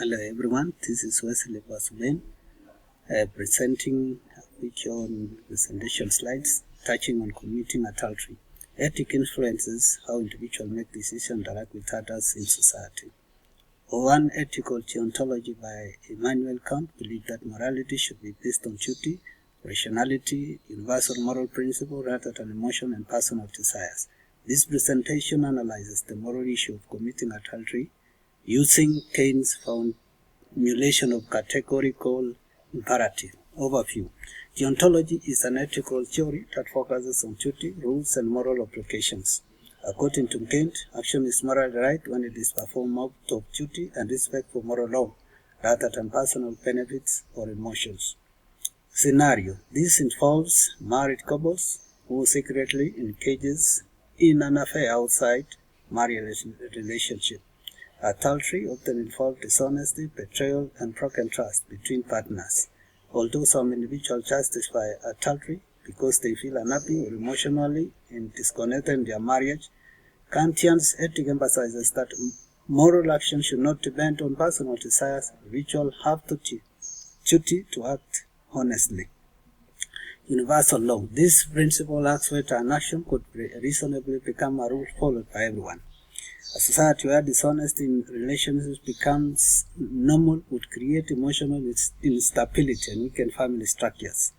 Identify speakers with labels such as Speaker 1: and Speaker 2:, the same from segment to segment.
Speaker 1: Hello everyone, this is Wesley Basuben presenting a picture on presentation slides touching on committing adultery. Ethic influences how individuals make decisions and interact with others in society. One ethical theology by Immanuel Kant believed that morality should be based on duty, rationality, universal moral principle rather than emotion and personal desires. This presentation analyzes the moral issue of committing adultery using Kant's formulation of categorical imperative. Overview. Deontology is an ethical theory that focuses on duty, rules, and moral obligations. According to Kant, action is morally right when it is performed out of duty and respect for moral law, rather than personal benefits or emotions. Scenario. This involves married couples who secretly engages in an affair outside marriage relationship. Adultery often involves dishonesty, betrayal, and broken trust between partners. Although some individuals justify adultery because they feel unhappy or emotionally disconnected in their marriage, Kantian's ethic emphasizes that moral action should not depend on personal desires. Individuals have duty to act honestly. Universal law. This principle asks whether an action could reasonably become a rule followed by everyone. A society where dishonesty in relationships becomes normal would create emotional instability and weaken family structures.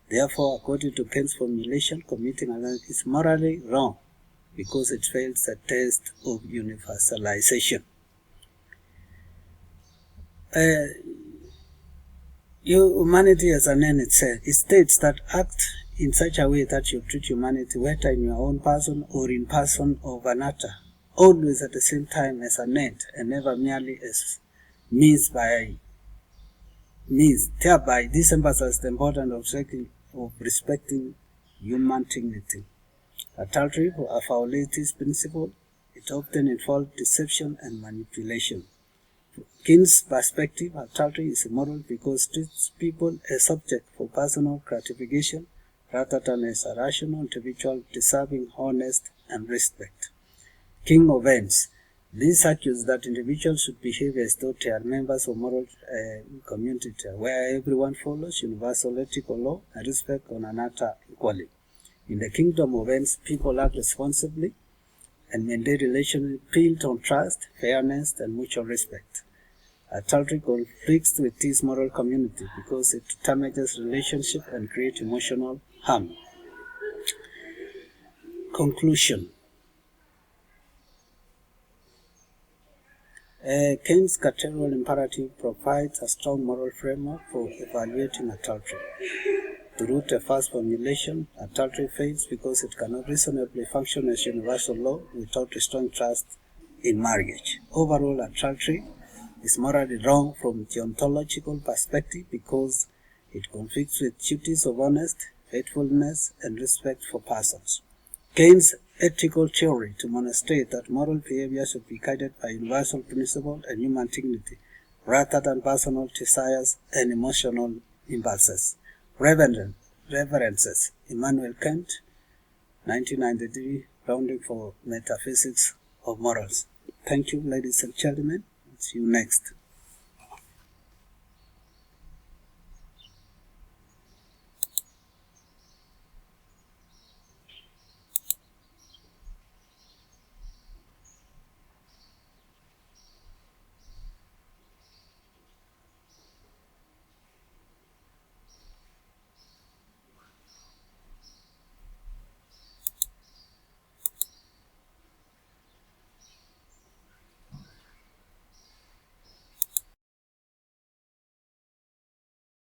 Speaker 1: Therefore, according to Kant's formulation, committing adultery is morally wrong because it fails the test of universalization. Humanity as an end itself. It states that act in such a way that you treat humanity whether in your own person or in person of another, always at the same time as an end and never merely as means. Thereby, this emphasizes the importance of respecting human dignity. Adultery violates this principle. It often involves deception and manipulation. Kant's perspective, adultery is immoral because it treats people as subject for personal gratification rather than as a rational individual deserving honest and respect. King of ends. This argues that individuals should behave as though they are members of moral community where everyone follows universal ethical law and respect one another equally. In the kingdom of ends, people act responsibly and maintain relationships built on trust, fairness, and mutual respect. Adultery conflicts with this moral community because it damages relationships and creates emotional harm. Conclusion. Kant's categorical imperative provides a strong moral framework for evaluating adultery. Through the first formulation, adultery fails because it cannot reasonably function as universal law without restoring trust in marriage. Overall, adultery is morally wrong from a deontological perspective because it conflicts with duties of honesty, faithfulness, and respect for persons. Kant's ethical theory demonstrates that moral behavior should be guided by universal principles and human dignity, rather than personal desires and emotional impulses. References: Immanuel Kant, 1993, Grounding for Metaphysics of Morals. Thank you, ladies and gentlemen. See you next.